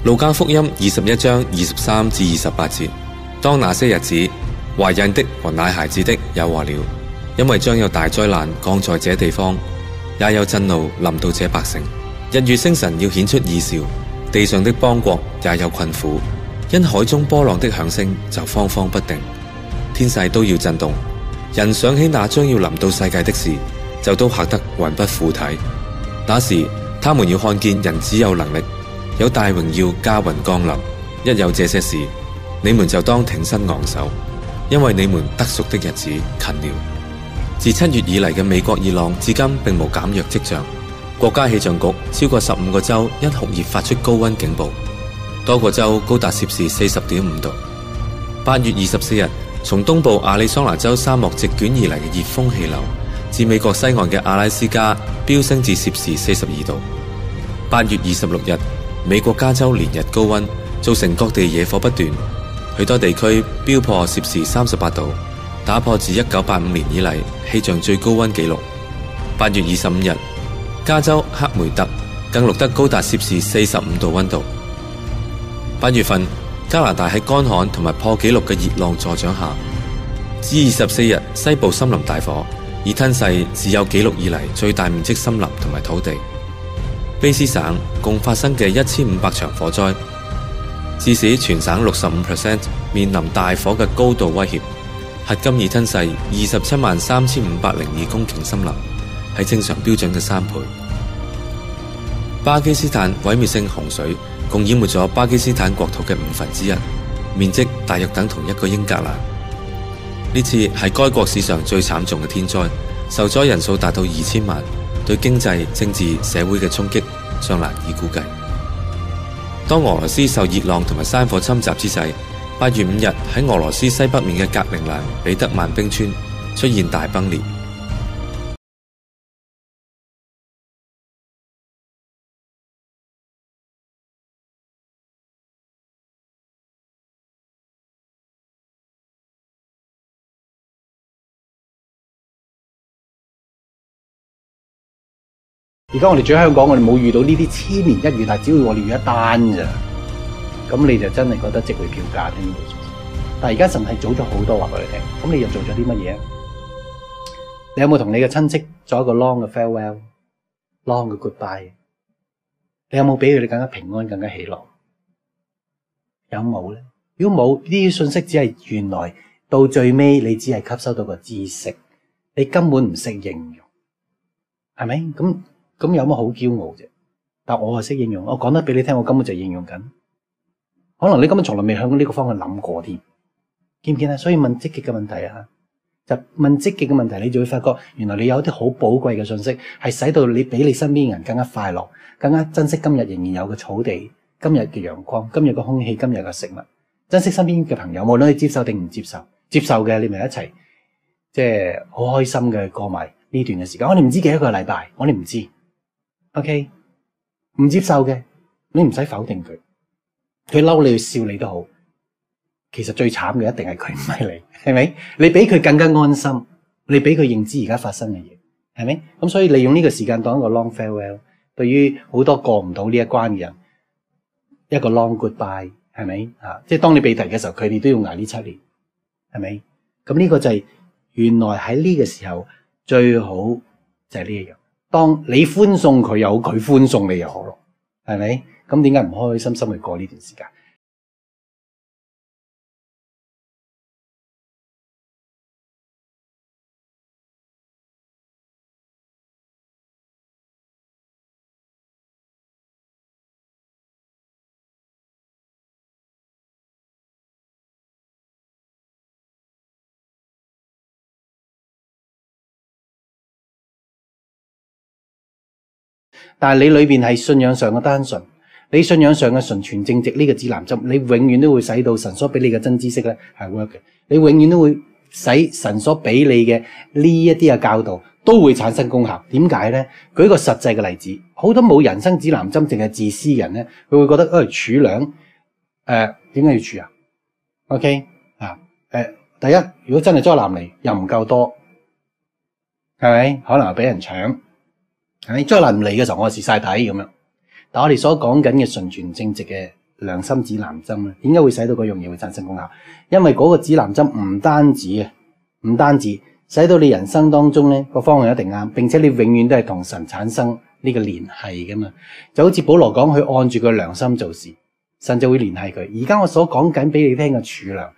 路加福音21章23至28節，當那些日子，懷孕的和奶孩子的有禍了，因為將有大災難降在這地方，也有震怒臨到這百姓。日月星辰要顯出異兆，地上的邦國也有困苦，因海中波浪的響聲就慌慌不定，天勢都要震動。人想起那將要臨到世界的事，就都嚇得魂不附體。那時他們要看見人子有能力，有大榮耀駕雲降臨。一有這些事，你們就當挺身昂首，因為你們得贖的日子近了。自7月以嚟嘅美國熱浪至今並無減弱跡象。國家氣象局超過15個州因酷熱發出高溫警報，多個州高達攝氏40.5度。8月24日，從東部亞利桑那州沙漠席捲而嚟嘅熱風氣流，至美國西岸嘅阿拉斯加飆升至攝氏42度。8月26日，美國加州連日高溫，造成各地野火不斷，許多地區飆破攝氏38度，打破自1985年以嚟氣象最高溫紀錄。8月25日，加州克梅特更錄得高達攝氏45度溫度。8月份，加拿大喺乾旱同埋破紀錄嘅熱浪助長下，至24日西部森林大火，已吞噬自有紀錄以嚟最大面積森林同埋土地。卑斯省共發生嘅1500場火災，致使全省65% 面臨大火嘅高度威脅。迄今已吞噬273,502公頃森林，係正常標準嘅3倍。巴基斯坦毀滅性洪水共淹沒咗巴基斯坦國土嘅1/5，面積大約等同一個英格蘭。呢次係該國史上最慘重嘅天災，受災人數達到2000萬，對經濟、政治、社會嘅衝擊尚難以估計。當俄羅斯受熱浪同埋山火侵襲之際，8月5日喺俄羅斯西北面嘅格陵蘭彼得曼冰川出現大崩裂。而家我哋住喺香港，我哋冇遇到呢啲千年一遇，但係只要我哋遇一單咋，咁你就真係覺得值回票價添。但係而家神係早咗好多話俾你聽，咁你又做咗啲乜嘢？你有冇同你嘅親戚做一個 long 嘅 farewell、long 嘅 goodbye？ 你有冇俾佢哋更加平安、更加喜樂？有冇咧？如果冇，呢啲信息只係原來到最尾你只係吸收到個知識，你根本唔識應用，係咪？咁有乜好驕傲啫？但我係識應用，我講得俾你聽，我根本就應用緊。可能你根本從來未向呢個方向諗過添，見唔見啊？所以問積極嘅問題啊，就問積極嘅問題，你就會發覺原來你有啲好寶貴嘅信息，係使到你比你身邊嘅人更加快樂，更加珍惜今日仍然有嘅草地、今日嘅陽光、今日嘅空氣、今日嘅食物，珍惜身邊嘅朋友，無論你接受定唔接受，接受嘅你咪一齊，即係好開心嘅過埋呢段嘅時間。我哋唔知幾多個禮拜，我哋唔知。OK， 唔接受嘅，你唔使否定佢，佢嬲你，笑你都好。其實最慘嘅一定係佢，唔係你，係咪？你比佢更加安心，你比佢認知而家發生嘅嘢，係咪？咁所以利用呢個時間當一個 long farewell， 對於好多過唔到呢一關嘅人，一個 long goodbye， 係咪？即係當你被提嘅時候，佢哋都要捱呢7年，係咪？咁呢個就係原來喺呢個時候最好就係呢一樣。當你歡送佢又好，佢歡送你又好咯，係咪？咁點解唔開開心心去過呢段時間？但係你裏邊係信仰上嘅單純，你信仰上嘅純全正直呢個指南針，你永遠都會使到神所俾你嘅真知識咧係 work 嘅，你永遠都會使神所俾你嘅呢一啲嘅教導都會產生功效。點解咧？舉個實際嘅例子，好多冇人生指南針淨係自私人咧，佢會覺得儲糧點解要儲啊 ？OK 第一，如果真係災難嚟又唔夠多，係咪？可能係俾人搶。係災難唔嚟嘅時候，我係蝕晒底咁樣。但我哋所講緊嘅純全正直嘅良心指南針咧？點解會使到嗰樣嘢會產生功效？因為嗰個指南針唔單止使到你人生當中咧個方向一定啱，並且你永遠都係同神產生呢個聯繫噶嘛。就好似保羅講，佢按住個良心做事，神就會聯繫佢。而家我所講緊俾你聽嘅儲糧，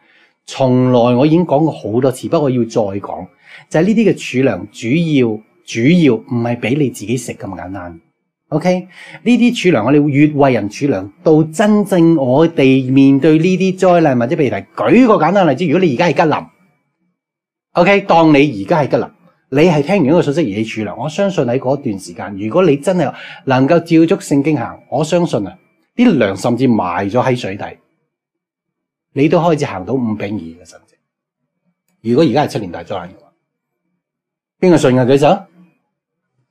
從來我已經講過好多次，不過我要再講，就係呢啲嘅儲糧主要唔係俾你自己食咁簡單。OK， 呢啲儲糧我哋會越為人儲糧，到真正我哋面對呢啲災難或者譬如舉個簡單例子，如果你而家係吉林 ，OK， 當你而家係吉林，你係聽完一個信息而你儲糧，我相信喺嗰段時間，如果你真係能夠照足聖經行，我相信啊，啲糧甚至埋咗喺水底，你都開始行到5餅2嘅神蹟。如果而家係7年大災難嘅話，邊個信嘅舉手？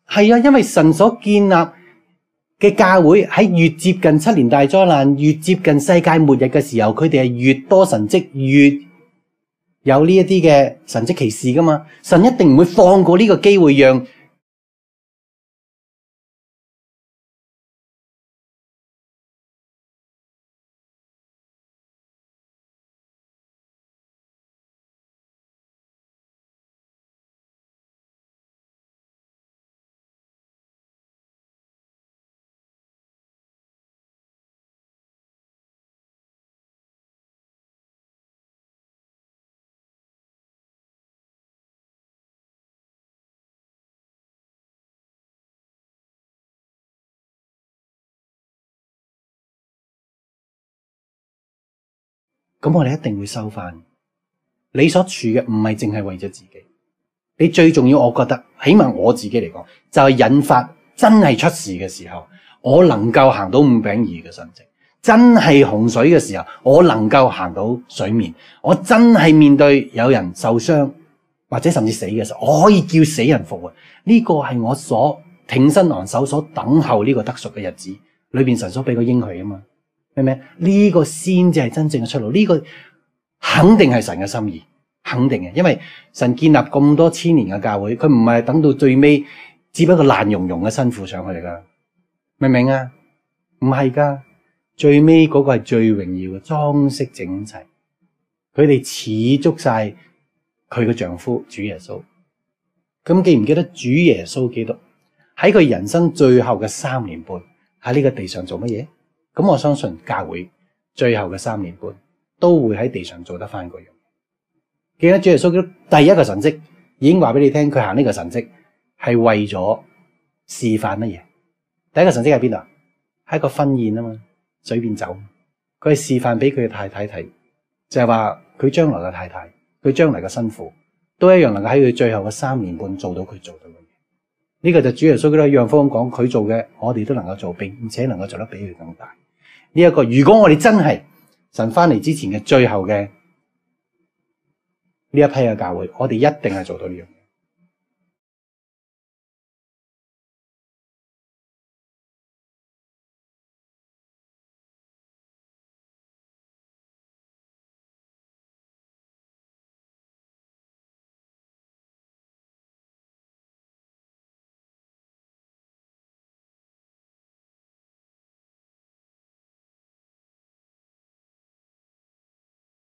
係啊，因為神所建立嘅教會喺越接近7年大災難，越接近世界末日嘅時候，佢哋係越多神蹟，越有呢一啲嘅神蹟奇事噶嘛。神一定唔會放過呢個機會讓咁我哋一定會收翻。你所儲嘅唔係淨係為咗自己，你最重要，我覺得起碼我自己嚟講，就係引發真係出事嘅時候，我能夠行到5餅2嘅神蹟；真係洪水嘅時候，我能夠行到水面；我真係面對有人受傷或者甚至死嘅時候，我可以叫死人復活。呢個係我所挺身昂首所等候呢個得贖嘅日子裏邊神所俾個應許啊嘛。明唔明？呢個先至係真正嘅出路，呢個肯定係神嘅心意，肯定嘅。因為神建立咁多千年嘅教會，佢唔係等到最尾只不過爛溶溶嘅辛苦上去噶，明唔明啊？唔係噶，最尾嗰個係最榮耀嘅，裝飾整齊，佢哋似足晒佢嘅丈夫主耶穌。咁記唔記得主耶穌基督喺佢人生最後嘅3年半喺呢個地上做乜嘢？咁我相信教會最後嘅3年半都會喺地上做得翻嗰樣。記得主耶穌基督第一個神蹟已經話俾你聽，佢行呢個神蹟係為咗示範乜嘢？第一個神蹟喺邊度？係一個婚宴啊嘛，水變酒。佢係示範俾佢嘅太太睇，就係話佢將來嘅太太，佢將來嘅新婦都一樣能夠喺佢最後嘅3年半做到佢做到嘅嘢。呢個就主耶穌基督一樣方講，佢做嘅我哋都能夠做，並且能夠做得比佢更大。呢一個，如果我哋真係神翻嚟之前嘅最後嘅呢一批嘅教會，我哋一定係做到呢樣。